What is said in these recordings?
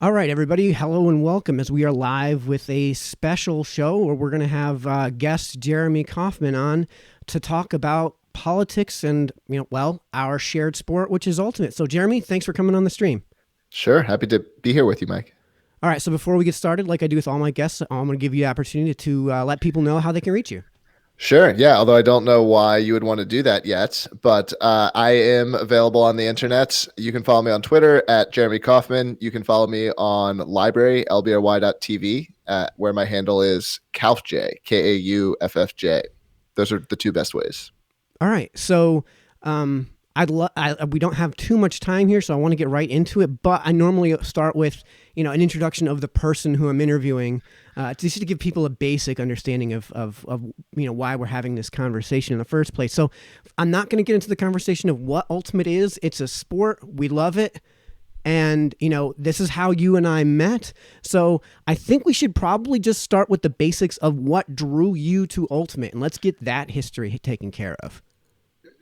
All right, everybody, hello and welcome as we are live with a special show where we're going to have guest Jeremy Kauffman on to talk about politics and, our shared sport, which is ultimate. So, Jeremy, thanks for coming on the stream. Sure. Happy to be here with you, Mike. All right, so before we get started, like I do with all my guests, I'm going to give you the opportunity to let people know how they can reach you. Sure. Yeah. Although I don't know why you would want to do that yet, but I am available on the internet. You can follow me on Twitter at Jeremy Kauffman. You can follow me on library, lbry.tv, where my handle is Kauffj, Kauffj. Those are the two best ways. All right, so we don't have too much time here, so I want to get right into it. But I normally start with an introduction of the person who I'm interviewing, just to give people a basic understanding of why we're having this conversation in the first place. So I'm not going to get into the conversation of what Ultimate is. It's a sport. We love it. And, this is how you and I met. So I think we should probably just start with the basics of what drew you to Ultimate. And let's get that history taken care of.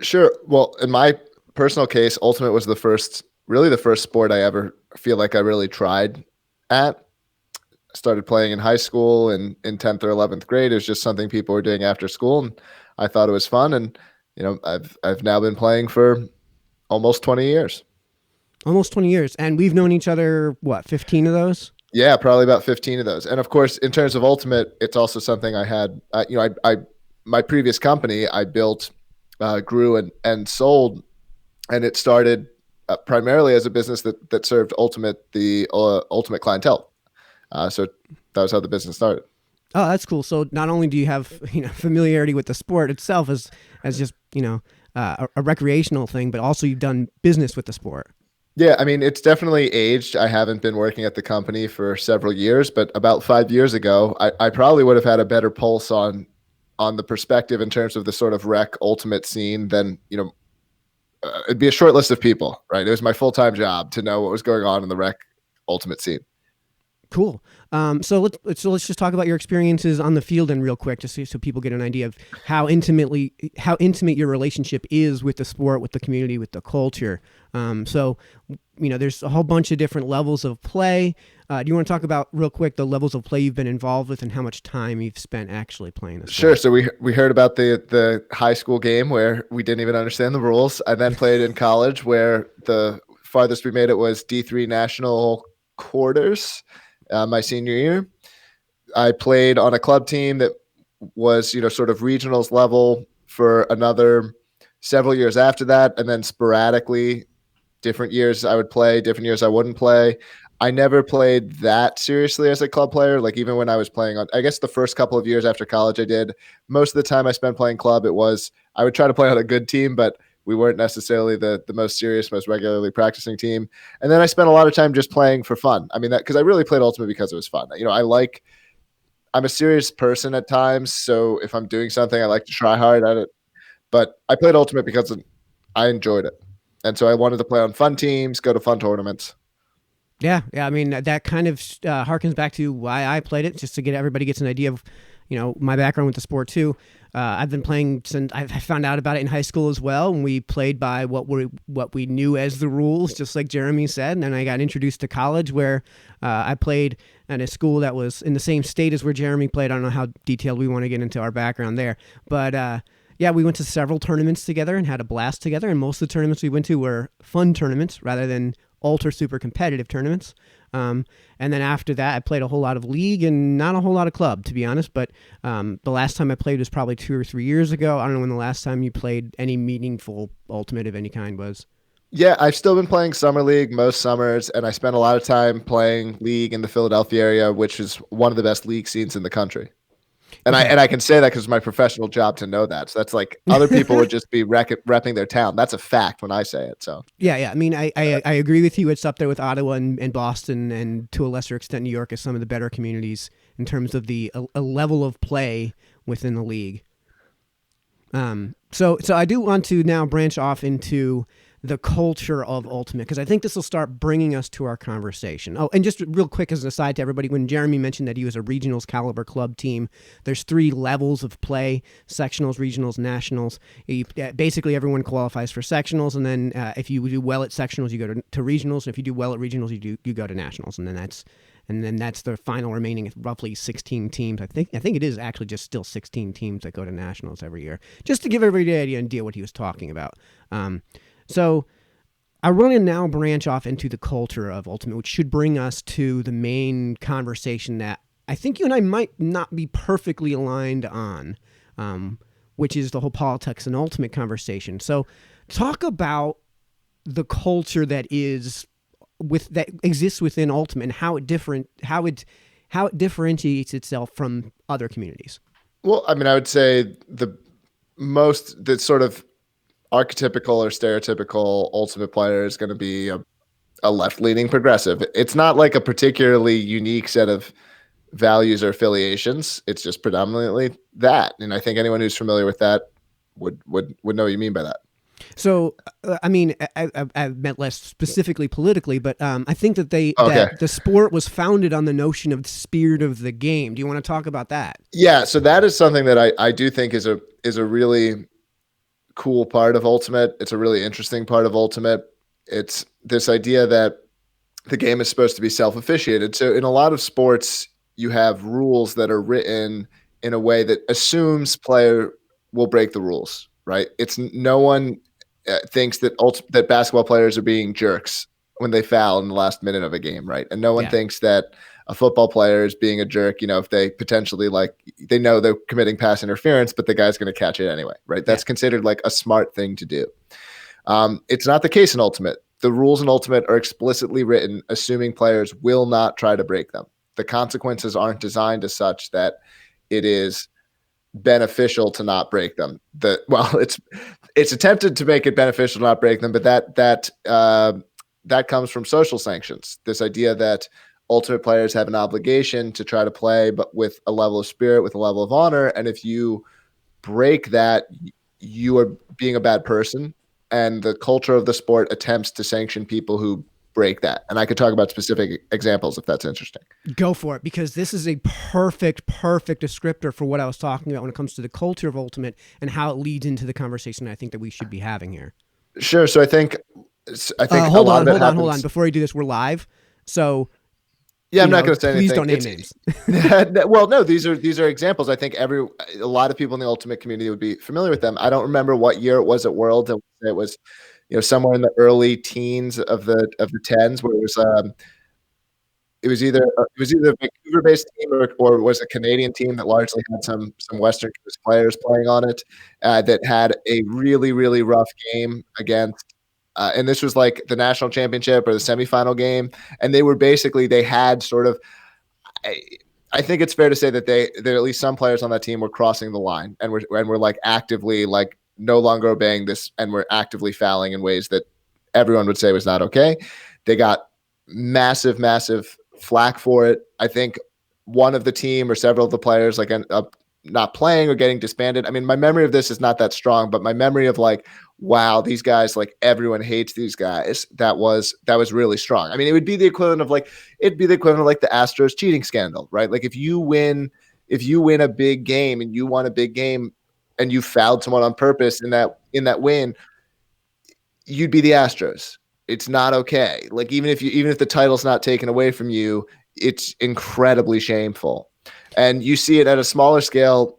Sure. Well, in my personal case, Ultimate was really the first sport I ever feel like I really tried at. Started playing in high school and in 10th or 11th grade. It was just something people were doing after school. And I thought it was fun. And, I've now been playing for almost 20 years. Almost 20 years. And we've known each other, 15 of those? Yeah, probably about 15 of those. And of course, in terms of Ultimate, it's also something I had, my previous company I built, grew and sold. And it started primarily as a business that served the ultimate clientele. So that was how the business started. Oh, that's cool. So not only do you have familiarity with the sport itself as just a recreational thing, but also you've done business with the sport. Yeah, I mean, it's definitely aged. I haven't been working at the company for several years, but about 5 years ago, I probably would have had a better pulse on the perspective in terms of the sort of rec ultimate scene than it'd be a short list of people, right? It was my full-time job to know what was going on in the rec ultimate scene. Cool. So let's just talk about your experiences on the field and real quick, just so people get an idea of how intimate your relationship is with the sport, with the community, with the culture. So there's a whole bunch of different levels of play. Do you want to talk about real quick the levels of play you've been involved with and how much time you've spent actually playing this? Sure. So we heard about the high school game where we didn't even understand the rules. I then played in college where the farthest we made it was D3 national quarters. My senior year, I played on a club team that was, sort of regionals level for another several years after that. And then sporadically, different years I would play, different years I wouldn't play. I never played that seriously as a club player. Like even when I was playing I guess the first couple of years after college I did. Most of the time I spent playing club, I would try to play on a good team, but we weren't necessarily the most serious, most regularly practicing team. And then I spent a lot of time just playing for fun. I mean, because I really played Ultimate because it was fun. I'm a serious person at times. So if I'm doing something, I like to try hard at it. But I played Ultimate because I enjoyed it. And so I wanted to play on fun teams, go to fun tournaments. Yeah. I mean, that kind of harkens back to why I played it, just to get everybody gets an idea of, my background with the sport too. I've been playing since I found out about it in high school as well, and we played by what we knew as the rules, just like Jeremy said. And then I got introduced to college, where I played at a school that was in the same state as where Jeremy played. I don't know how detailed we want to get into our background there, but yeah, we went to several tournaments together and had a blast together. And most of the tournaments we went to were fun tournaments rather than ultra super competitive tournaments. And then after that, I played a whole lot of league and not a whole lot of club, to be honest. But the last time I played was probably 2 or 3 years ago. I don't know when the last time you played any meaningful ultimate of any kind was. Yeah, I've still been playing summer league most summers, and I spent a lot of time playing league in the Philadelphia area, which is one of the best league scenes in the country. And Okay. I can say that because it's my professional job to know that. So that's like other people would just be repping their town. That's a fact when I say it. So Yeah. I mean, I agree with you. It's up there with Ottawa and Boston, and to a lesser extent, New York, as some of the better communities in terms of the a level of play within the league. So I do want to now branch off into the culture of Ultimate, because I think this will start bringing us to our conversation. Oh, and just real quick as an aside to everybody, when Jeremy mentioned that he was a regionals caliber club team, there's 3 levels of play: sectionals, regionals, nationals. Basically, everyone qualifies for sectionals, and then if you do well at sectionals, you go to regionals. And if you do well at regionals, you go to nationals, and then that's the final remaining roughly 16 teams. I think it is actually just still 16 teams that go to nationals every year. Just to give everybody an idea what he was talking about. So I want to now branch off into the culture of Ultimate, which should bring us to the main conversation that I think you and I might not be perfectly aligned on, which is the whole politics and Ultimate conversation. So talk about the culture that exists within Ultimate and how it differentiates itself from other communities. Well, I mean, I would say the sort of archetypical or stereotypical Ultimate player is going to be a left-leaning progressive. It's not like a particularly unique set of values or affiliations. It's just predominantly that. And I think anyone who's familiar with that would know what you mean by that. So, I mean, I've meant less specifically politically, but I think that that the sport was founded on the notion of the spirit of the game. Do you want to talk about that? Yeah, so that is something that I do think is a really cool part of Ultimate. It's a really interesting part of Ultimate. It's this idea that the game is supposed to be self-officiated. So in a lot of sports, you have rules that are written in a way that assumes player will break the rules, right? It's no one thinks that basketball players are being jerks when they foul in the last minute of a game, right? And no one thinks that a football player is being a jerk, if they potentially they know they're committing pass interference, but the guy's going to catch it anyway, right? That's considered like a smart thing to do. It's not the case in Ultimate. The rules in Ultimate are explicitly written, assuming players will not try to break them. The consequences aren't designed as such that it is beneficial to not break them. It's attempted to make it beneficial to not break them, but that comes from social sanctions. This idea that Ultimate players have an obligation to try to play, but with a level of spirit, with a level of honor. And if you break that, you are being a bad person. And the culture of the sport attempts to sanction people who break that. And I could talk about specific examples if that's interesting. Go for it, because this is a perfect descriptor for what I was talking about when it comes to the culture of Ultimate and how it leads into the conversation I think that we should be having here. Sure. So I think hold on. Before we do this, we're live. So yeah, I'm not going to say anything. Please don't name names. Well, no, these are examples. I think a lot of people in the Ultimate community would be familiar with them. I don't remember what year it was at Worlds. It was, somewhere in the early teens of the tens, where it was either a Vancouver-based team or was a Canadian team that largely had some Western Coast players playing on it that had a really, really rough game against. And this was like the national championship or the semifinal game. And they had sort of, I think it's fair to say that at least some players on that team were crossing the line and were like actively like no longer obeying this and were actively fouling in ways that everyone would say was not okay. They got massive flack for it. I think one of the team or several of the players like ended up not playing or getting disbanded. I mean, my memory of this is not that strong, but my memory of like, wow, these guys, like everyone hates these guys. That was really strong. I mean, it would be the equivalent of like the Astros cheating scandal, right? Like if you win a big game and you won a big game and you fouled someone on purpose in that win, you'd be the Astros. It's not okay. Like even if the title's not taken away from you, it's incredibly shameful. And you see it at a smaller scale.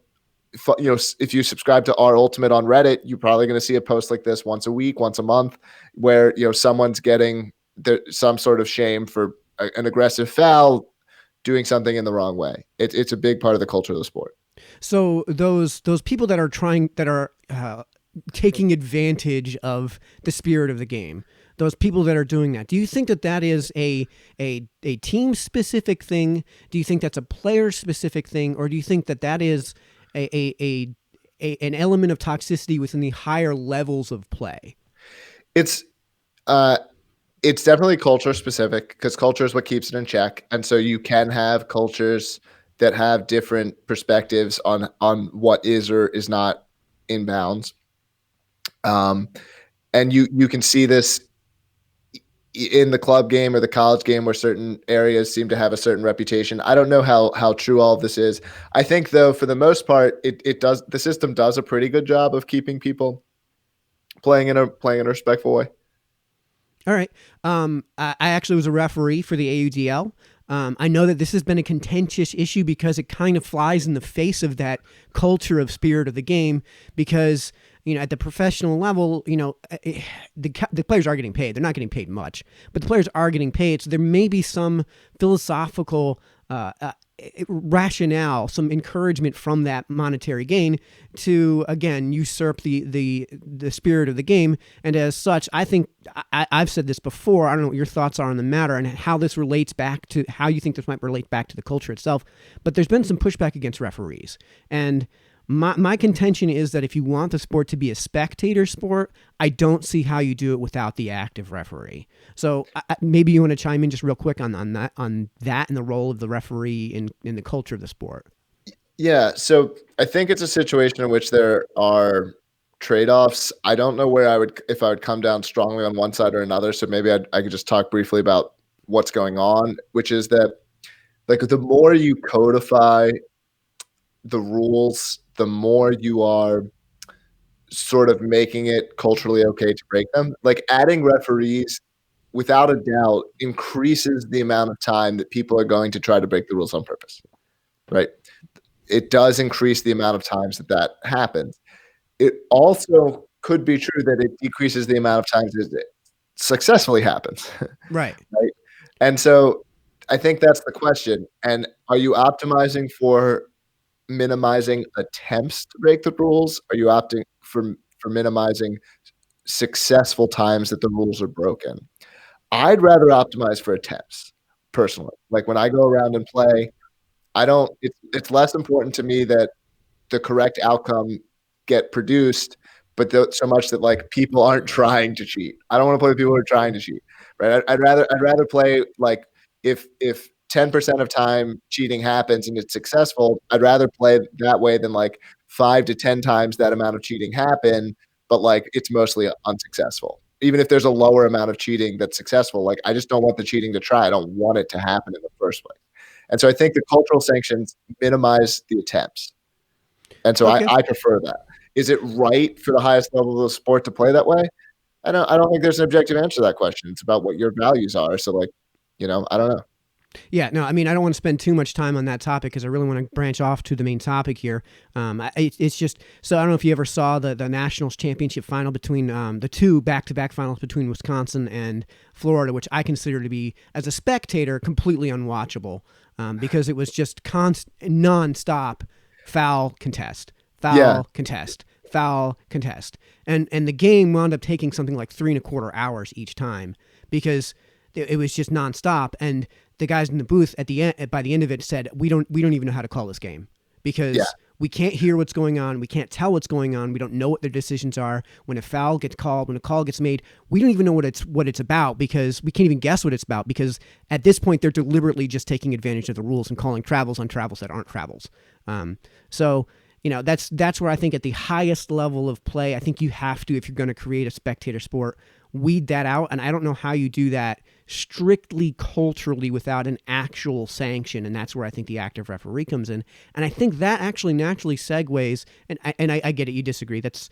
If you subscribe to our Ultimate on Reddit, you're probably going to see a post like this once a week, once a month, where someone's getting some sort of shame for an aggressive foul, doing something in the wrong way. It's a big part of the culture of the sport. So those people that are taking advantage of the spirit of the game, those people that are doing that, do you think that is a team specific thing? Do you think that's a player specific thing, or do you think that is an element of toxicity within the higher levels of play? It's definitely culture specific, because culture is what keeps it in check, and so you can have cultures that have different perspectives on what is or is not in bounds. and you can see this in the club game or the college game where certain areas seem to have a certain reputation. I don't know how true all of this is. I think though, for the most part, the system does a pretty good job of keeping people playing in a respectful way. All right. I actually was a referee for the AUDL. I know that this has been a contentious issue because it kind of flies in the face of that culture of spirit of the game. Because at the professional level, the players are getting paid. They're not getting paid much, but the players are getting paid. So there may be some philosophical rationale, some encouragement from that monetary gain to again usurp the spirit of the game. And as such, I think I've said this before. I don't know what your thoughts are on the matter and how this relates back to how you think this might relate back to the culture itself. But there's been some pushback against referees, and my contention is that if you want the sport to be a spectator sport, I don't see how you do it without the active referee. So maybe you want to chime in just real quick on that and the role of the referee in the culture of the sport. Yeah, so I think it's a situation in which there are trade-offs. I don't know if I would come down strongly on one side or another. So maybe I could just talk briefly about what's going on, which is that like the more you codify the rules, the more you are sort of making it culturally okay to break them. Like adding referees, without a doubt, increases the amount of time that people are going to try to break the rules on purpose, right? It does increase the amount of times that happens. It also could be true that it decreases the amount of times that it successfully happens. Right. Right. And so I think that's the question. And are you optimizing for minimizing attempts to break the rules? Are you opting for minimizing successful times that the rules are broken? I'd rather optimize for attempts personally. Like when I go around and play, it's less important to me that the correct outcome get produced, but so much that like people aren't trying to cheat. I don't want to play with people who are trying to cheat, right? I'd rather play like if 10% of time cheating happens and it's successful, I'd rather play that way than like 5 to 10 times that amount of cheating happen, but like it's mostly unsuccessful. Even if there's a lower amount of cheating that's successful, like I just don't want the cheating to try. I don't want it to happen in the first place. And so I think the cultural sanctions minimize the attempts. And so Okay. I prefer that. Is it right for the highest level of the sport to play that way? I don't think there's an objective answer to that question. It's about what your values are. So like, I don't know. Yeah, no, I mean, I don't want to spend too much time on that topic because I really want to branch off to the main topic here. It's just, so I don't know if you ever saw the Nationals championship final between the two back-to-back finals between Wisconsin and Florida, which I consider to be, as a spectator, completely unwatchable because it was just non-stop foul contest, contest, foul contest. And the game wound up taking something like 3.25 hours each time because it was just nonstop. And the guys in the booth by the end of it said, we don't even know how to call this game because we can't hear what's going on. We can't tell what's going on. We don't know what their decisions are. When a foul gets called, when a call gets made, we don't even know what it's about because we can't even guess what it's about because at this point they're deliberately just taking advantage of the rules and calling travels on travels that aren't travels. So that's where I think at the highest level of play, I think you have to, if you're going to create a spectator sport, weed that out. And I don't know how you do that strictly culturally without an actual sanction. And that's where I think the active referee comes in. And I think that actually naturally segues. And I get it. You disagree. That's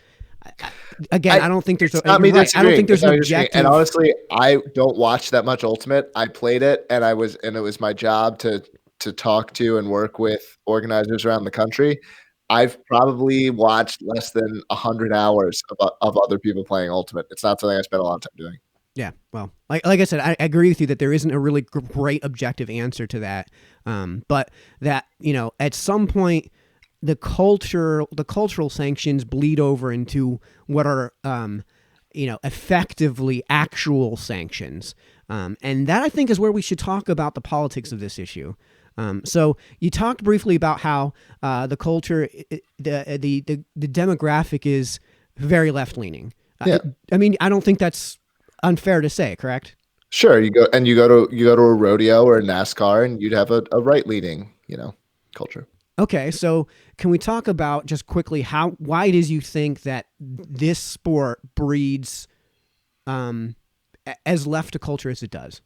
I don't think there's. Not me right. I don't think there's an objective. And honestly, I don't watch that much Ultimate. I played it, and it was my job to talk to and work with organizers around the country. I've probably watched less than 100 hours of other people playing Ultimate. It's not something I spend a lot of time doing. Yeah, well, like I said, I agree with you that there isn't a really great objective answer to that. But that at some point, the cultural sanctions bleed over into what are effectively actual sanctions, and that I think is where we should talk about the politics of this issue. So you talked briefly about how the culture, the demographic is very left leaning. Yeah. I mean, I don't think that's unfair to say, correct? Sure, you go to a rodeo or a NASCAR, and you'd have a right leaning, culture. Okay, so can we talk about just quickly why it is you think that this sport breeds um, as left a culture as it does?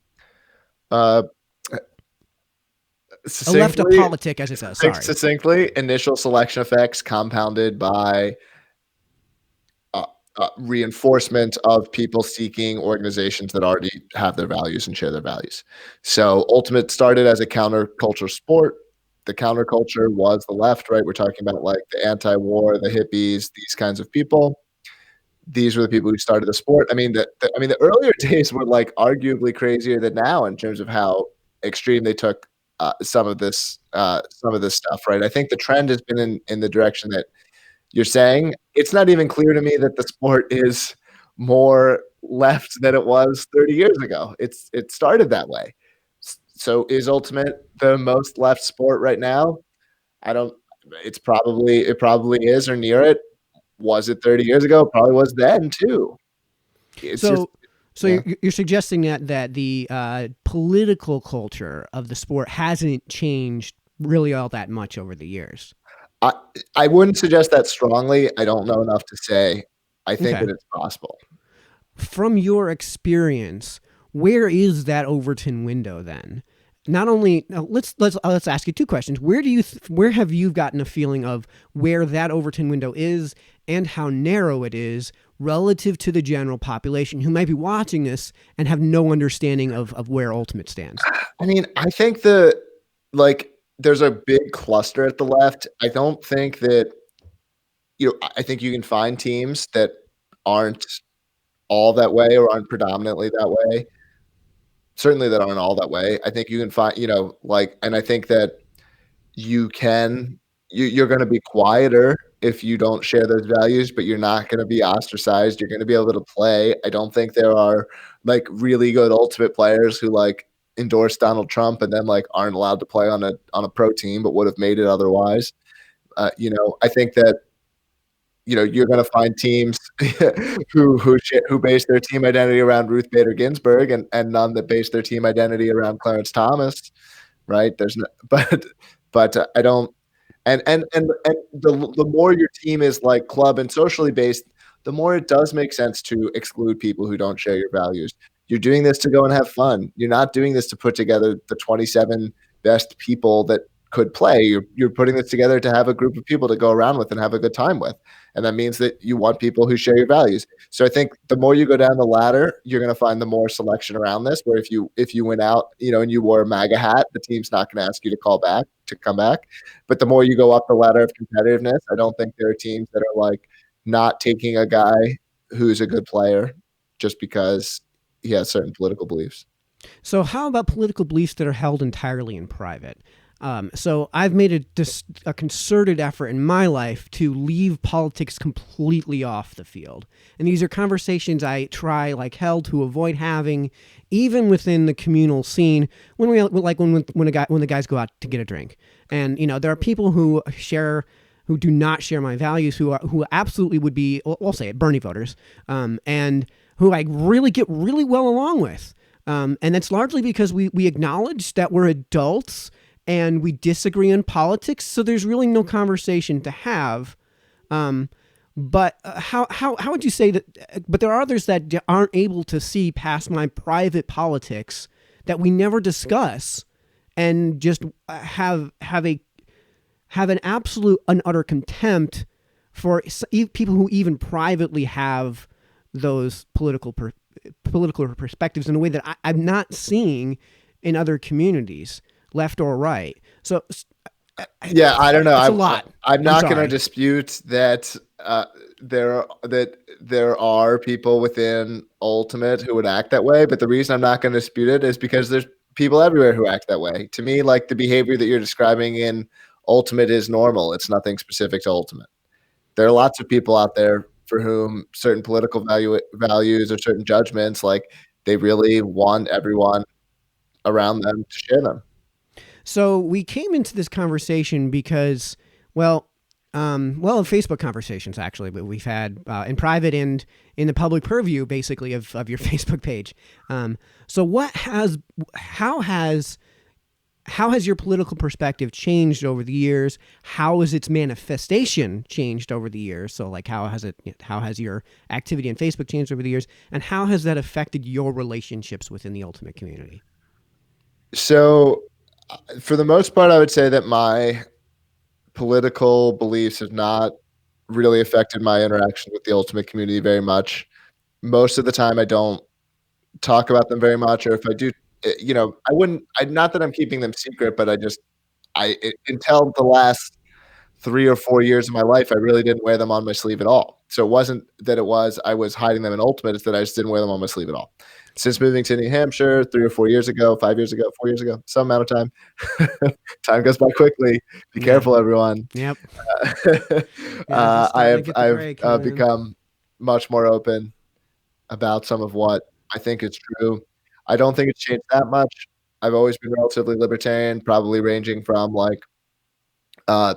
Uh, A left a succinctly, politic as it does. Sorry. succinctly, initial selection effects compounded by uh, reinforcement of people seeking organizations that already have their values and share their values. So Ultimate started as a counterculture sport. The counterculture was the left, right? We're talking about like the anti-war, the hippies, these kinds of people. These were the people who started the sport. I mean, the earlier days were like arguably crazier than now in terms of how extreme they took some of this stuff, right? I think the trend has been in the direction that you're saying. It's not even clear to me that the sport is more left than it was 30 years ago. It started that way. So is Ultimate the most left sport right now? I don't. It probably is or near it. Was it 30 years ago? Probably was then too. It's just So, so yeah. you're suggesting that the political culture of the sport hasn't changed really all that much over the years. I I wouldn't suggest that strongly. I don't know enough to say. I think Okay. that it's possible. From your experience, where is that Overton window then? Not only now, let's ask you two questions. Where have you gotten a feeling of where that Overton window is and how narrow it is relative to the general population who might be watching this and have no understanding of where Ultimate stands? I mean, I think the like there's a big cluster at the left. I don't think that I think you can find teams that aren't all that way or aren't predominantly that way. Certainly that aren't all that way. I think you can find, and I think that you can you're going to be quieter if you don't share those values, but you're not going to be ostracized. You're going to be able to play. I don't think there are like really good ultimate players who like endorse Donald Trump and then like aren't allowed to play on a pro team but would have made it otherwise. I think that you're going to find teams who base their team identity around Ruth Bader Ginsburg and none that base their team identity around Clarence Thomas, right? There's no, but I don't. And the more your team is like club and socially based, the more it does make sense to exclude people who don't share your values. You're doing this to go and have fun. You're not doing this to put together the 27 best people that could play. You're putting this together to have a group of people to go around with and have a good time with. And that means that you want people who share your values. So I think the more you go down the ladder, you're going to find the more selection around this. Where if you went out, and you wore a MAGA hat, the team's not going to ask you to come back. But the more you go up the ladder of competitiveness, I don't think there are teams that are like not taking a guy who's a good player just because he has certain political beliefs. So, how about political beliefs that are held entirely in private? So, I've made a concerted effort in my life to leave politics completely off the field, and these are conversations I try like hell to avoid having, even within the communal scene when when the guys go out to get a drink, and there are people who do not share my values, who absolutely would be, we'll say it, Bernie voters, and who I really get really well along with. And that's largely because we acknowledge that we're adults and we disagree on politics, so there's really no conversation to have. But how would you say that? But there are others that aren't able to see past my private politics that we never discuss, and just have an absolute and utter contempt for people who even privately have those political perspectives in a way that I'm not seeing in other communities, left or right. So, yeah, I don't know. It's a lot. I'm not going to dispute that there are people within Ultimate who would act that way, but the reason I'm not going to dispute it is because there's people everywhere who act that way. To me, like the behavior that you're describing in Ultimate is normal. It's nothing specific to Ultimate. There are lots of people out there for whom certain political values or certain judgments, like they really want everyone around them to share them. So we came into this conversation because, in Facebook conversations actually, but we've had in private and in the public purview, basically of your Facebook page. So how has how has your political perspective changed over the years? How has its manifestation changed over the years? So like how has your activity on Facebook changed over the years, and how has that affected your relationships within the Ultimate community? So, for the most part, I would say that my political beliefs have not really affected my interaction with the Ultimate community very much. Most of the time, I don't talk about them very much, or if I do, I wouldn't. Not that I'm keeping them secret, but until the last 3 or 4 years of my life, I really didn't wear them on my sleeve at all. So it wasn't that I was hiding them in Ultimate, it's that I just didn't wear them on my sleeve at all. Since moving to New Hampshire 3 or 4 years ago, 5 years ago, 4 years ago, some amount of time, time goes by quickly. Be Yeah. careful, everyone. Yep. Yeah, just starting to get the gray I've coming in. become much more open about some of what I think is true. I don't think it's changed that much. I've always been relatively libertarian, probably ranging from like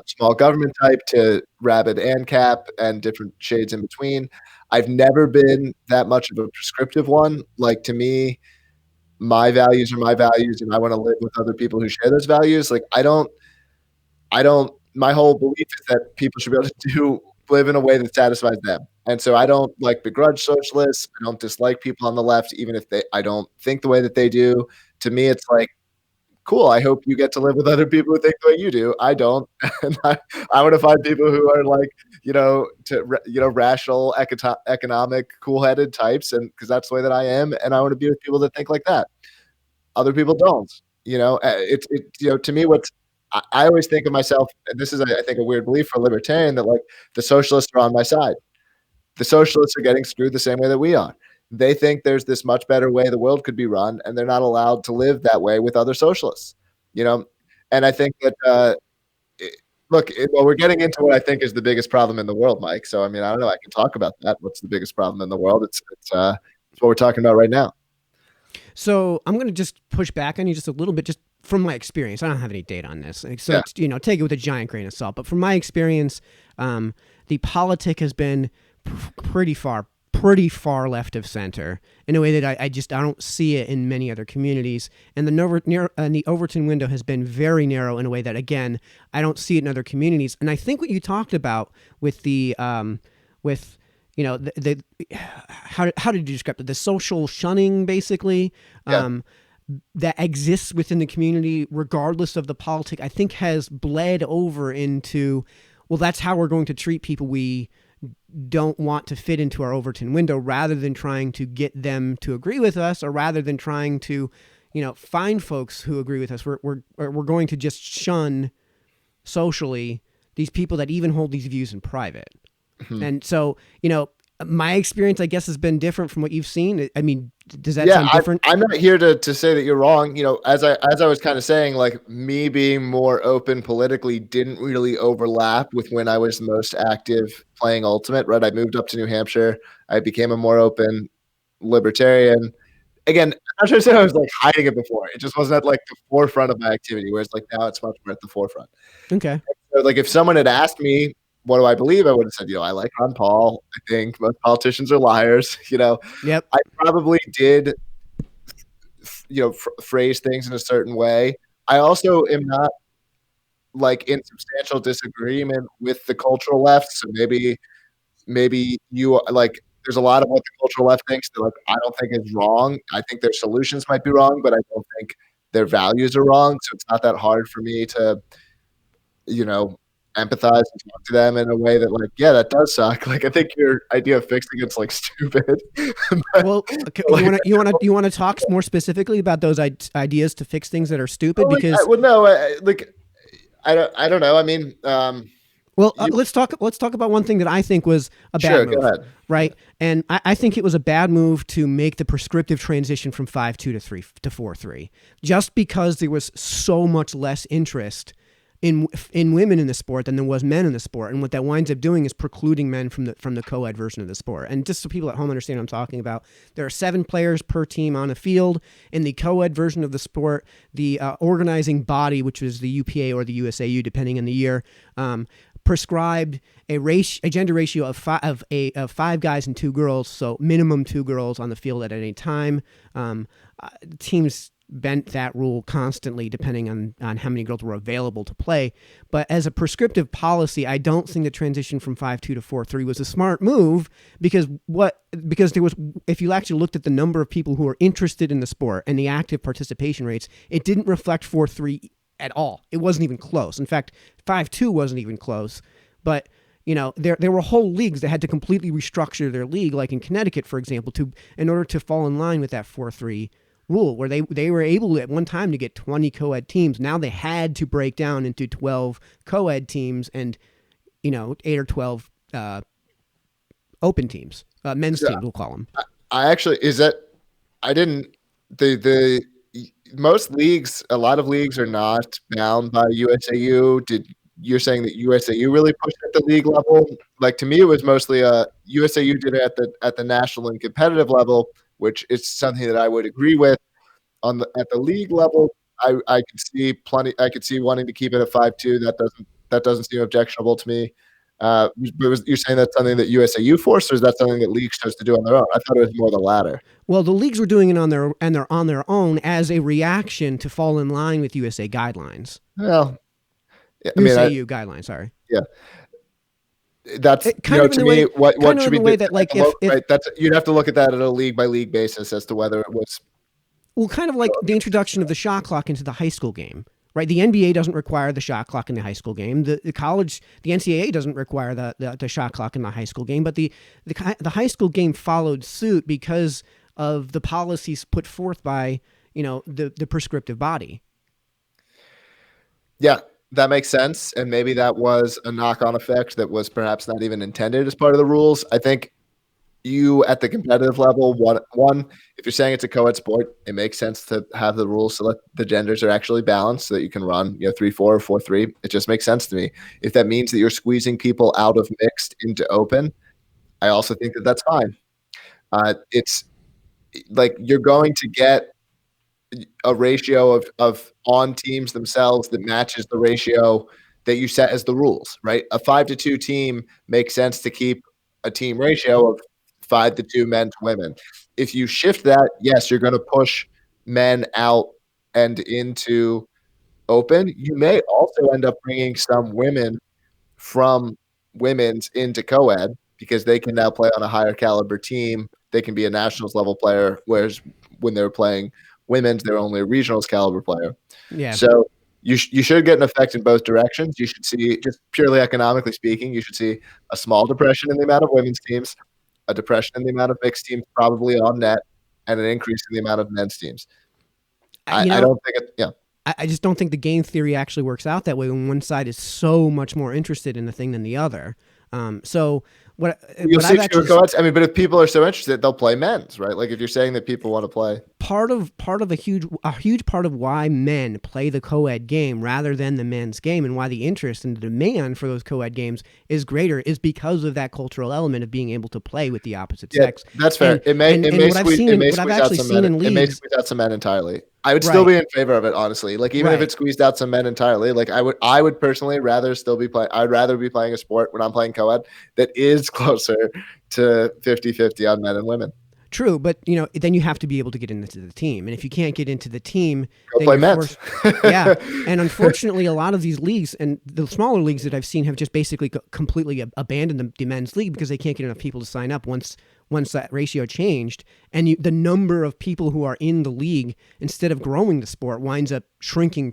small government type to rabid ANCAP and different shades in between. I've never been that much of a prescriptive one. Like to me, my values are my values, and I want to live with other people who share those values. Like I don't. My whole belief is that people should be able to live in a way that satisfies them. And so I don't like begrudge socialists. I don't dislike people on the left, even if I don't think the way that they do. To me, it's like, cool. I hope you get to live with other people who think the way you do. I don't. And I want to find people who are like, rational, economic, cool-headed types, and because that's the way that I am. And I want to be with people that think like that. Other people don't. To me, I always think of myself, and this is, I think, a weird belief for a libertarian, that like the socialists are on my side. The socialists are getting screwed the same way that we are. They think there's this much better way the world could be run, and they're not allowed to live that way with other socialists. And I think that we're getting into what I think is the biggest problem in the world, Mike. So I mean, I don't know. I can talk about that. What's the biggest problem in the world? It's what we're talking about right now. So I'm going to just push back on you just a little bit, just from my experience. I don't have any data on this, so Yeah. take it with a giant grain of salt. But from my experience, the politic has been pretty far left of center in a way that I don't see it in many other communities. And the Overton window has been very narrow in a way that, again, I don't see it in other communities. And I think what you talked about with the how did you describe it? The social shunning, basically, that exists within the community, regardless of the politic, I think has bled over into, well, that's how we're going to treat people we don't want to fit into our Overton window, rather than trying to get them to agree with us, or rather than trying to, find folks who agree with us. We're going to just shun socially these people that even hold these views in private. Mm-hmm. And so, my experience, I guess, has been different from what you've seen. I mean, does that sound different? I'm not here to say that you're wrong. As I was kind of saying, like, me being more open politically didn't really overlap with when I was most active playing Ultimate, right? I moved up to New Hampshire. I became a more open libertarian. Again, I'm trying to say I was like hiding it before. It just wasn't at like the forefront of my activity, whereas like now it's much more at the forefront. Okay. So, like, if someone had asked me, what do I believe? I would have said, I like Ron Paul. I think most politicians are liars. Yep. I probably did, phrase things in a certain way. I also am not like in substantial disagreement with the cultural left. So maybe you like, there's a lot of what the cultural left thinks that like I don't think is wrong. I think their solutions might be wrong, but I don't think their values are wrong. So it's not that hard for me to, empathize and talk to them in a way that like, yeah, that does suck. Like, I think your idea of fixing it's like stupid. Well, you want to talk more specifically about those ideas to fix things that are stupid? Because I don't know. I mean, let's talk about one thing that I think was a bad move. Go ahead. Right, and I think it was a bad move to make the prescriptive transition from 5-2 to 4-3, just because there was so much less interest in women in the sport than there was men in the sport. And what that winds up doing is precluding men from the co-ed version of the sport. And just so people at home understand what I'm talking about, there are 7 players per team on a field. In the co-ed version of the sport, the organizing body, which was the UPA or the USAU, depending on the year, prescribed a gender ratio of 5 guys and 2 girls, so minimum 2 girls on the field at any time. Teams bent that rule constantly depending on how many girls were available to play. But as a prescriptive policy, I don't think the transition from 5-2 to 4-3 was a smart move because there was, if you actually looked at the number of people who were interested in the sport and the active participation rates, it didn't reflect 4-3 at all. It wasn't even close. In fact, 5-2 wasn't even close. But there were whole leagues that had to completely restructure their league, like in Connecticut, for example, in order to fall in line with that 4-3 rule, where they were able at one time to get 20 co-ed teams. Now they had to break down into 12 co-ed teams and 8 or 12 open teams, men's teams, we'll call them. I actually I didn't the most leagues, a lot of leagues are not bound by USAU. You're saying that USAU really pushed at the league level? Like, to me, it was mostly USAU did it at the national and competitive level, which is something that I would agree with. At the league level, I could see plenty. I could see wanting to keep it at 5-2. That doesn't seem objectionable to me. You're saying that's something that USAU forced, or is that something that leagues chose to do on their own? I thought it was more the latter. Well, the leagues were doing it they're on their own as a reaction to fall in line with USA guidelines. Well, USAU guidelines. Sorry. Yeah. That's to me what should be way that, like, if right, that's, you'd have to look at that at a league by league basis as to whether it was kind of like the introduction of the shot clock into the high school game. Right, the NBA doesn't require the shot clock in the high school game. The NCAA doesn't require the shot clock in the high school game. But the high school game followed suit because of the policies put forth by the prescriptive body. Yeah, that makes sense, and maybe that was a knock-on effect that was perhaps not even intended as part of the rules. I think you at the competitive level, one, if you're saying it's a co-ed sport, it makes sense to have the rules so that the genders are actually balanced, so that you can run 3-4 or 4-3. It just makes sense to me. If that means that you're squeezing people out of mixed into open, I also think that that's fine. It's like you're going to get a ratio of on teams themselves that matches the ratio that you set as the rules, right? A 5-2 team makes sense to keep a team ratio of 5-2 men to women. If you shift that, yes, you're going to push men out and into open. You may also end up bringing some women from women's into co-ed because they can now play on a higher caliber team. They can be a nationals level player, whereas when they're playing women's, they're only a regionals caliber player. Yeah. So you should get an effect in both directions. You should see, just purely economically speaking, you should see a small depression in the amount of women's teams, a depression in the amount of mixed teams probably on net, and an increase in the amount of men's teams. I don't think it. Yeah. I just don't think the game theory actually works out that way when one side is so much more interested in the thing than the other. So what I've actually, but if people are so interested, they'll play men's, right? Like if you're saying that people want to play, part of a huge part of why men play the co-ed game rather than the men's game, and why the interest and the demand for those co-ed games is greater, is because of that cultural element of being able to play with the opposite sex. That's fair. It may squeeze out some men entirely. I would still be in favor of it, honestly. Like even if it squeezed out some men entirely, like I would personally rather still be playing. I'd rather be playing a sport when I'm playing co-ed that is closer to 50-50 on men and women. True, but then you have to be able to get into the team, and if you can't get into the team, go play men's. Yeah, and unfortunately, a lot of these leagues and the smaller leagues that I've seen have just basically completely abandoned the men's league because they can't get enough people to sign up once that ratio changed, and the number of people who are in the league, instead of growing the sport, winds up shrinking.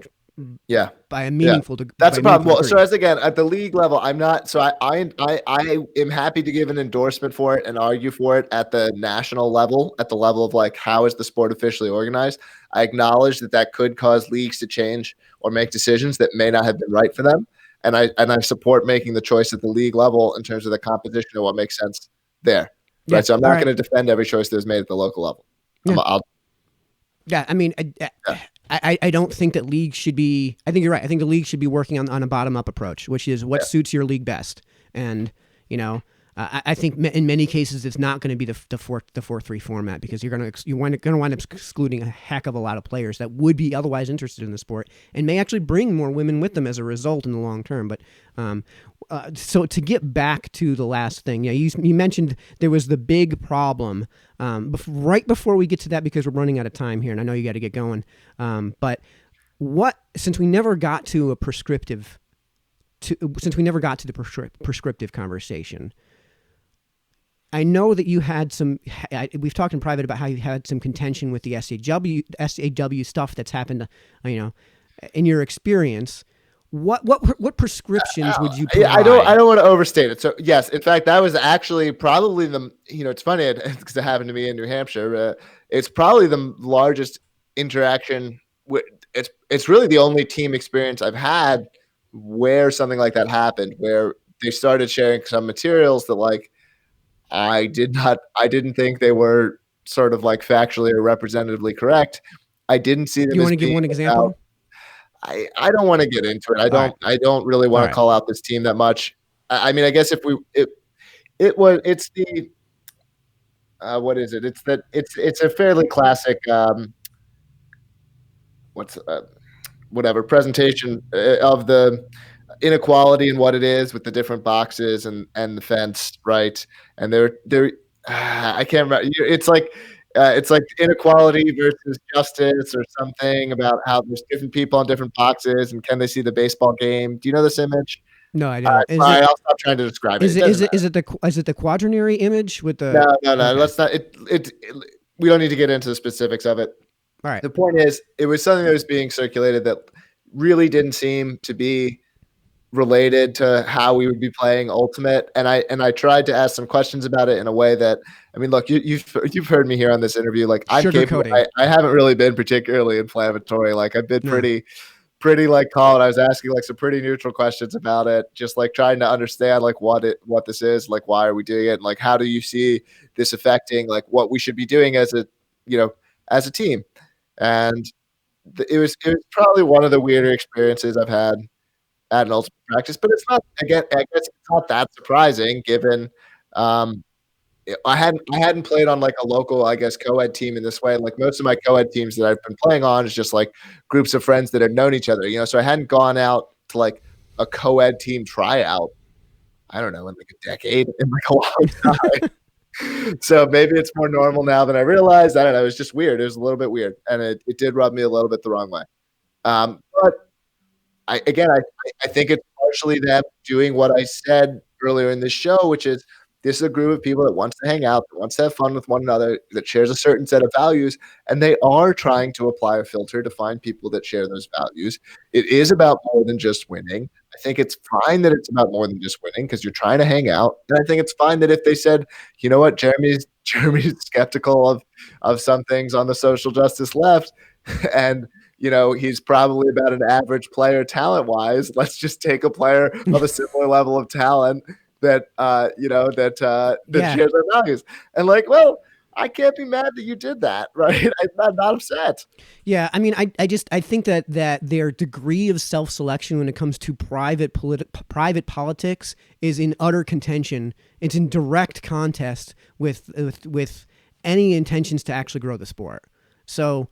Yeah, by a meaningful degree. That's a problem. Well, so as again at the league level, I'm not. So I am happy to give an endorsement for it and argue for it at the national level, at the level of like how is the sport officially organized. I acknowledge that could cause leagues to change or make decisions that may not have been right for them, and I support making the choice at the league level in terms of the composition of what makes sense there. Yeah, right. So I'm not going to defend every choice that was made at the local level. Yeah. I mean, I don't think that leagues should be. I think you're right. I think the league should be working on a bottom up approach, which is what suits your league best. And I think in many cases it's not going to be the 4-3 format because you're going to wind up excluding a heck of a lot of players that would be otherwise interested in the sport and may actually bring more women with them as a result in the long term. But so to get back to the last thing, yeah, you mentioned there was the big problem right before we get to that because we're running out of time here, and I know you got to get going. But since we never got to the prescriptive conversation. I know that you had we've talked in private about how you had some contention with the SAW stuff that's happened, in your experience. What prescriptions would you provide? I don't want to overstate it. So yes, in fact, that was actually probably it's funny because it happened to me in New Hampshire. It's probably the largest interaction. It's really the only team experience I've had where something like that happened, where they started sharing some materials that like, I didn't think they were sort of like factually or representatively correct. I didn't see them. You want to give one example? I don't want to get into it. I don't really want to call out this team that much. I mean, I guess it's the what is it? It's a fairly classic whatever presentation of the inequality and what it is with the different boxes and the fence, right? And they're I can't remember. It's like inequality versus justice or something about how there's different people on different boxes and can they see the baseball game? Do you know this image? No, I don't. I'll stop trying to describe it. Is it the quaternary image with the? No. Okay. Let's not. We don't need to get into the specifics of it. All right. The point is, it was something that was being circulated that really didn't seem to be related to how we would be playing Ultimate, and I tried to ask some questions about it in a way that, I mean, look, you've heard me here on this interview. Like I'm capable. I haven't really been particularly inflammatory. Like I've been pretty like calm. I was asking like some pretty neutral questions about it, just like trying to understand like what this is, like why are we doing it, and like how do you see this affecting like what we should be doing as a team. And it was probably one of the weirder experiences I've had at an Ultimate practice, but it's not. Again, I guess it's not that surprising given I hadn't played on like a local, I guess, co-ed team in this way. Like most of my co-ed teams that I've been playing on is just like groups of friends that have known each other, So I hadn't gone out to like a co-ed team tryout. I don't know, in like a decade, in like a long time. So maybe it's more normal now than I realized. I don't know. It was just weird. It was a little bit weird, and it did rub me a little bit the wrong way. But I think it's partially them doing what I said earlier in the show, which is this is a group of people that wants to hang out, that wants to have fun with one another, that shares a certain set of values, and they are trying to apply a filter to find people that share those values. It is about more than just winning. I think it's fine that it's about more than just winning because you're trying to hang out. And I think it's fine that if they said, you know what, Jeremy's skeptical of some things on the social justice left, and he's probably about an average player talent-wise. Let's just take a player of a similar level of talent that shares our values. And like, well, I can't be mad that you did that, right? I'm not upset. Yeah, I mean, I think that their degree of self-selection when it comes to private politics is in utter contention. It's in direct contest with any intentions to actually grow the sport. So,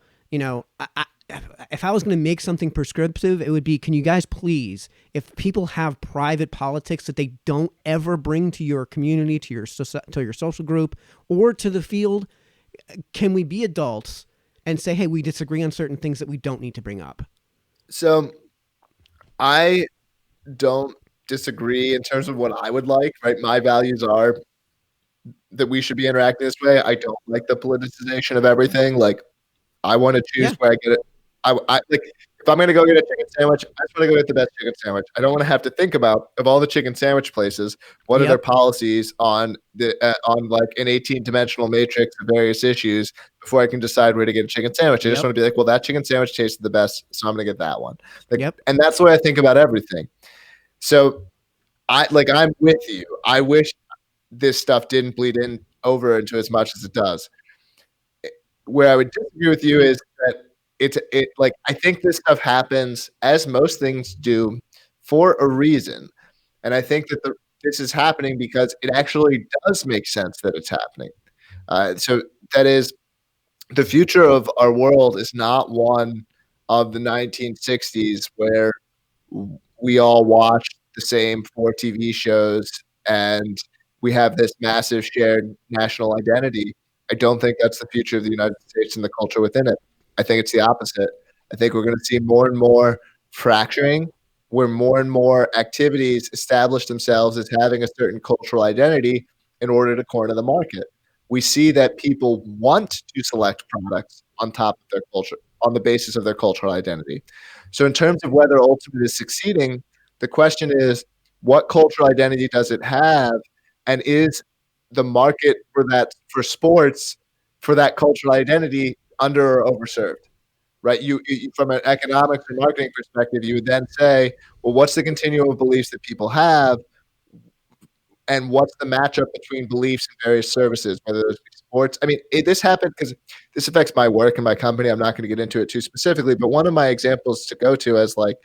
if I was going to make something prescriptive, it would be, can you guys please, if people have private politics that they don't ever bring to your community, to your social group, or to the field, can we be adults and say, hey, we disagree on certain things that we don't need to bring up? So I don't disagree in terms of what I would like, right? My values are that we should be interacting this way. I don't like the politicization of everything. Like, I want to choose where I get it. I like, if I'm going to go get a chicken sandwich, I just want to go get the best chicken sandwich. I don't want to have to think about, of all the chicken sandwich places, what are their policies on like an 18-dimensional matrix of various issues before I can decide where to get a chicken sandwich. I just want to be like, well, that chicken sandwich tasted the best, so I'm going to get that one. Like, and that's the way I think about everything. So I'm with you. I wish this stuff didn't bleed in over into as much as it does. Where I would disagree with you is that I think this stuff happens, as most things do, for a reason. And I think that this is happening because it actually does make sense that it's happening. So that is, the future of our world is not one of the 1960s where we all watch the same 4 TV shows and we have this massive shared national identity. I don't think that's the future of the United States and the culture within it. I think it's the opposite. I think we're going to see more and more fracturing, where more and more activities establish themselves as having a certain cultural identity in order to corner the market. We see that people want to select products on top of their culture, on the basis of their cultural identity. So, in terms of whether Ultimate is succeeding, the question is, what cultural identity does it have, and is the market for that, for sports, for that cultural identity under or overserved? Right? You from an economics and marketing perspective, you would then say, well, what's the continuum of beliefs that people have, and what's the matchup between beliefs and various services, whether those be sports. I mean, this happened because this affects my work and my company. I'm not going to get into it too specifically, but one of my examples to go to as like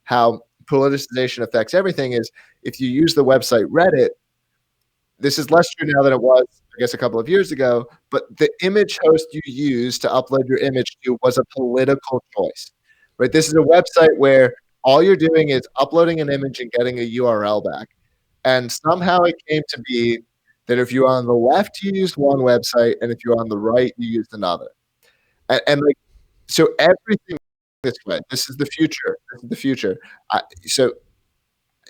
how politicization affects everything is, if you use the website Reddit, this is less true now than it was, I guess, a couple of years ago, but the image host you used to upload your image to was a political choice, right? This is a website where all you're doing is uploading an image and getting a URL back. And somehow it came to be that if you're on the left, you used one website, and if you're on the right, you used another. And like, so everything this way. This is the future. This is the future. So,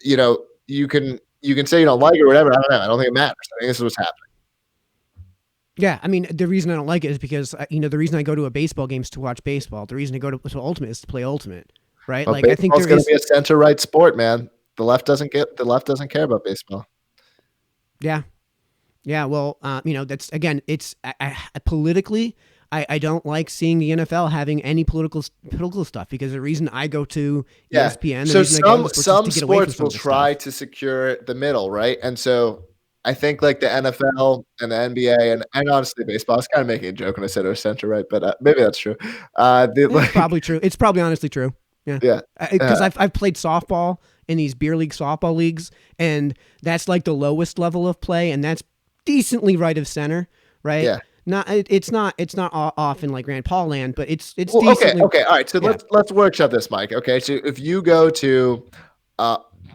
you can say you don't like it or whatever. I don't know. I don't think it matters. I think this is what's happening. Yeah, I mean, the reason I don't like it is because the reason I go to a baseball game is to watch baseball. The reason I go to Ultimate is to play Ultimate, right? Well, like I think it's going to be a center right sport, man. The left doesn't care about baseball. Yeah. Well, that's, again, it's politically. I don't like seeing the NFL having any political stuff, because the reason I go to ESPN, so some sports will try to secure the middle, right? And so I think like the NFL and the NBA and honestly baseball. I was kind of making a joke when I said it was center right, but maybe that's true. It's probably true. It's probably honestly true. Yeah. Because I've played softball in these beer league softball leagues, and that's like the lowest level of play, and that's decently right of center, right? Yeah. It's not off in like Rand Paul land, but it's well, decently. Okay. All right. So let's workshop this, Mike. Okay. So if you go to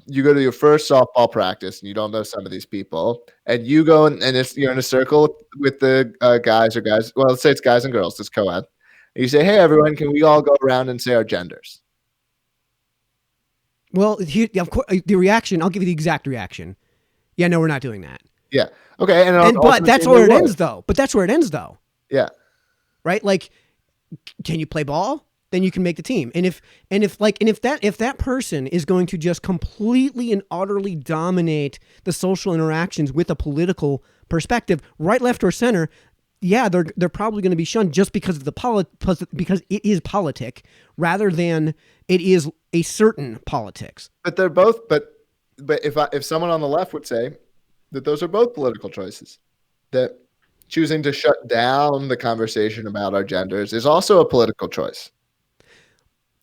your first softball practice and you don't know some of these people, and you go and you're in a circle with the guys. Well, let's say it's guys and girls. It's co-ed. And you say, hey, everyone, can we all go around and say our genders? Well, of course, the reaction, I'll give you the exact reaction. Yeah, no, we're not doing that. Yeah. Okay. But that's where it ends, though. Yeah. Right? Like, can you play ball? Then you can make the team. And if that person is going to just completely and utterly dominate the social interactions with a political perspective, right, left, or center, yeah, they're probably going to be shunned just because of because it is politic rather than it is a certain politics. But they're both. But if someone on the left would say that those are both political choices, that choosing to shut down the conversation about our genders is also a political choice.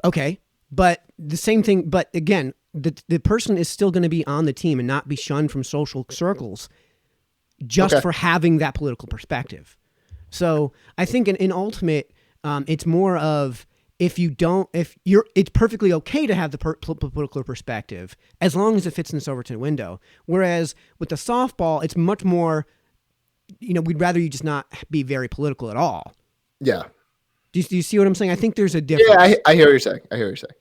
Okay, but the same thing. But again, the person is still going to be on the team and not be shunned from social circles just for having that political perspective. So I think in Ultimate, it's more of it's perfectly okay to have the political perspective as long as it fits in this Overton window. Whereas with the softball, it's much more, we'd rather you just not be very political at all. Yeah. Do you see what I'm saying? I think there's a difference. Yeah, I hear what you're saying.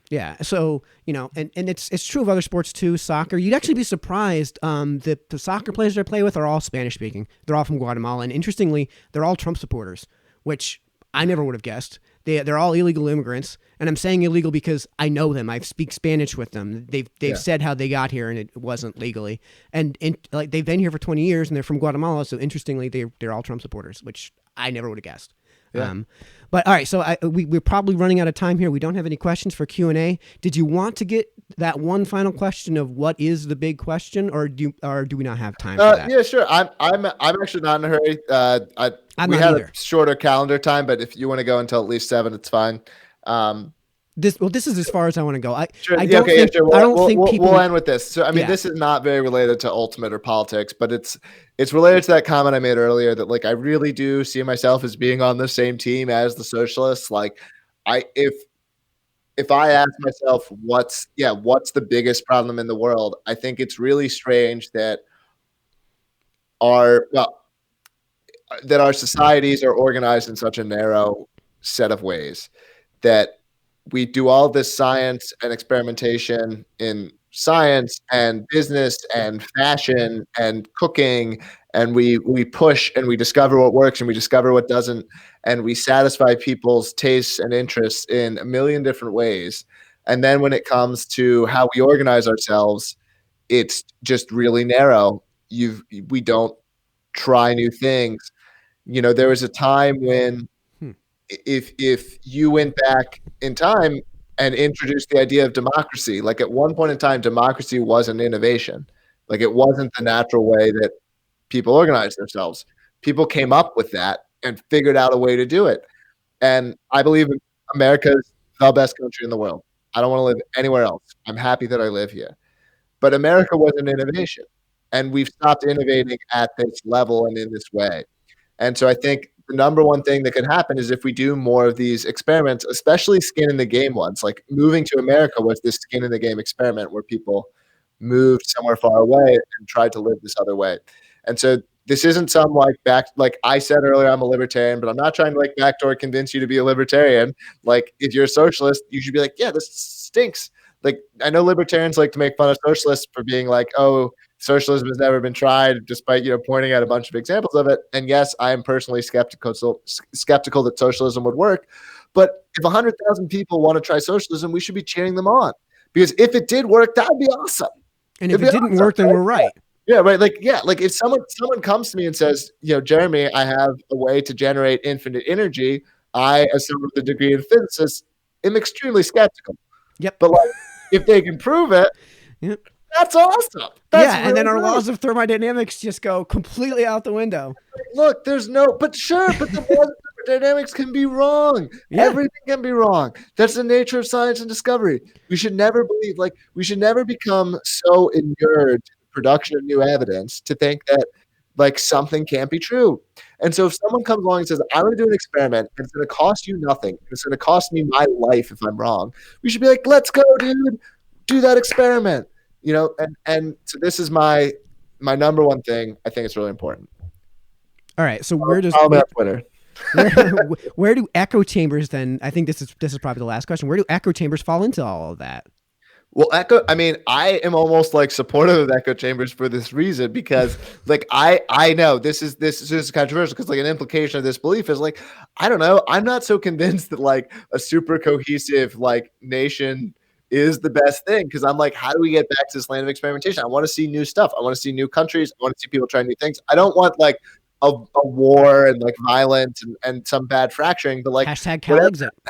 Yeah. So, and it's true of other sports too. Soccer, you'd actually be surprised. The soccer players I play with are all Spanish speaking. They're all from Guatemala. And interestingly, they're all Trump supporters, which I never would have guessed. They're all illegal immigrants. And I'm saying illegal because I know them. I speak Spanish with them. They've said how they got here and it wasn't legally. And like they've been here for 20 years and they're from Guatemala. So interestingly, they're all Trump supporters, which I never would have guessed. Yeah. But all right, so we're probably running out of time here. We don't have any questions for Q&A. Did you want to get that one final question of what is the big question, or do we not have time for that? Yeah, sure. I'm actually not in a hurry. We had a shorter calendar time, but if you want to go until at least 7, it's fine. this is as far as I want to go. Sure. I Yeah. don't Okay. Yeah. think Sure. I don't think people. We'll end with this. So, I mean, Yeah. this is not very related to ultimate or politics, but it's related to that comment I made earlier that like I really do see myself as being on the same team as the socialists. Like, if I ask myself what's the biggest problem in the world, I think it's really strange that our well that our societies are organized in such a narrow set of ways that we do all this science and experimentation in science and business and fashion and cooking, and we push and we discover what works and we discover what doesn't, and we satisfy people's tastes and interests in a million different ways. And then when it comes to how we organize ourselves, it's just really narrow. We don't try new things. There was a time when Hmm. if you went back in time and introduced the idea of democracy, like at one point in time, democracy was an innovation. Like it wasn't the natural way that people organized themselves. People came up with that and figured out a way to do it. And I believe America is the best country in the world. I don't want to live anywhere else. I'm happy that I live here. But America was an innovation, and we've stopped innovating at this level and in this way. And so I think the number one thing that could happen is if we do more of these experiments, especially skin in the game ones. Like moving to America was this skin in the game experiment where people moved somewhere far away and tried to live this other way. And so this isn't some like I said earlier, I'm a libertarian, but I'm not trying to like backdoor convince you to be a libertarian. Like if you're a socialist, you should be like, yeah, this stinks. Like I know libertarians like to make fun of socialists for being like, oh, socialism has never been tried, despite pointing out a bunch of examples of it. And yes, I am personally skeptical that socialism would work. But if 100,000 people want to try socialism, we should be cheering them on, because if it did work, that would be awesome. And if it didn't work, then we're right. Yeah, right. Like if someone comes to me and says, Jeremy, I have a way to generate infinite energy, I, as someone with a degree in physicists, am extremely skeptical. Yep. But like, if they can prove it, yep. That's awesome. That's really and then our laws of thermodynamics just go completely out the window. Look, but the laws of thermodynamics can be wrong. Yeah. Everything can be wrong. That's the nature of science and discovery. We should never become so inured to the production of new evidence to think that like something can't be true. And so if someone comes along and says, I'm going to do an experiment, and it's going to cost you nothing, it's going to cost me my life if I'm wrong, we should be like, let's go, dude, do that experiment. And so this is my number one thing. I think it's really important. All right. So where do echo chambers then? I think this is probably the last question. Where do echo chambers fall into all of that? Well, I am almost like supportive of echo chambers for this reason, because like I know this is controversial, because like an implication of this belief is like, I don't know, I'm not so convinced that like a super cohesive like nation is the best thing, because I'm like, how do we get back to this land of experimentation? I want to see new stuff. I want to see new countries. I want to see people try new things. I don't want like a war and like violence and some bad fracturing, but like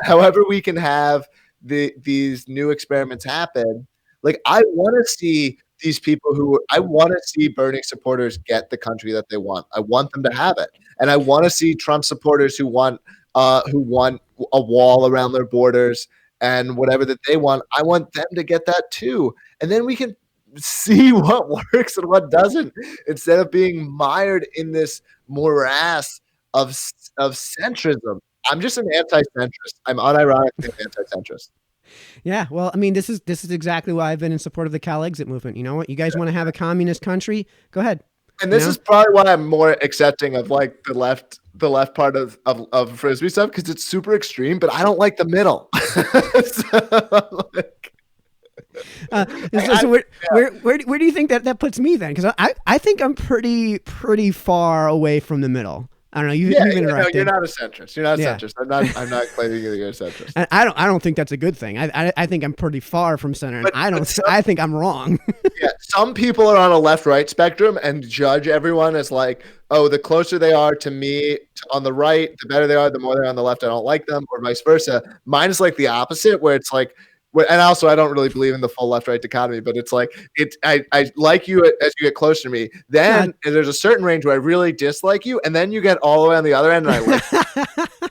however we can have these new experiments happen. Like I want to see these people I want to see Bernie supporters get the country that they want. I want them to have it. And I want to see Trump supporters who want a wall around their borders and whatever that they want. I want them to get that too. And then we can see what works and what doesn't, instead of being mired in this morass of centrism. I'm just an anti-centrist. I'm unironically an anti-centrist. Yeah, well, I mean, this is exactly why I've been in support of the Cal exit movement. You know what? You guys want to have a communist country? Go ahead. And this is probably why I'm more accepting of like the left part of Frisbee stuff, because it's super extreme, but I don't like the middle. Where do you think that puts me then? Because I think I'm pretty far away from the middle. I don't know. You've interrupted. No, you're not a centrist. You're not a centrist. I'm not claiming that you're a centrist. And I don't think that's a good thing. I think I'm pretty far from center, and I think I'm wrong. Yeah, some people are on a left-right spectrum and judge everyone as like, oh, the closer they are to me on the right, the better they are. The more they're on the left, I don't like them, or vice versa. Mine is like the opposite, where it's like. And also, I don't really believe in the full left-right dichotomy, but it's like I like you as you get closer to me. Then there's a certain range where I really dislike you, and then you get all the way on the other end, and I like you.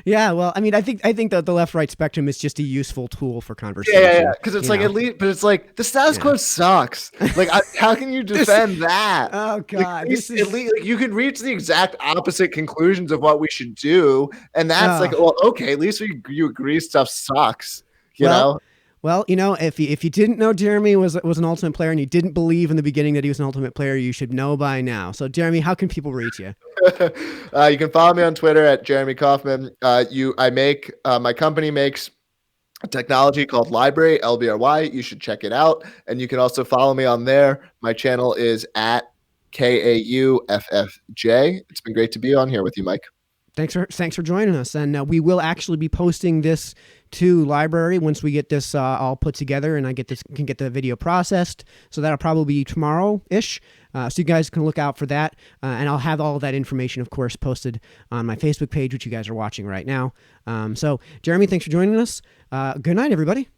Yeah, well, I mean, I think that the left-right spectrum is just a useful tool for conversation. Yeah. Because it's like at least, but it's like the status quo sucks. Like, how can you defend that? Oh Like, God, at least like, you can reach the exact opposite conclusions of what we should do, and that's like, well, okay, at least you agree stuff sucks. You know. Well, if you didn't know Jeremy was an Ultimate player and you didn't believe in the beginning that he was an Ultimate player, you should know by now. So, Jeremy, how can people reach you? You can follow me on Twitter at Jeremy Kauffman. My company makes a technology called Library, LBRY. You should check it out. And you can also follow me on there. My channel is at KAUFFJ. It's been great to be on here with you, Mike. Thanks for joining us. And we will actually be posting this to Library once we get this all put together and can get the video processed. So that'll probably be tomorrow-ish. So you guys can look out for that. And I'll have all of that information, of course, posted on my Facebook page, which you guys are watching right now. So Jeremy, thanks for joining us. Good night, everybody.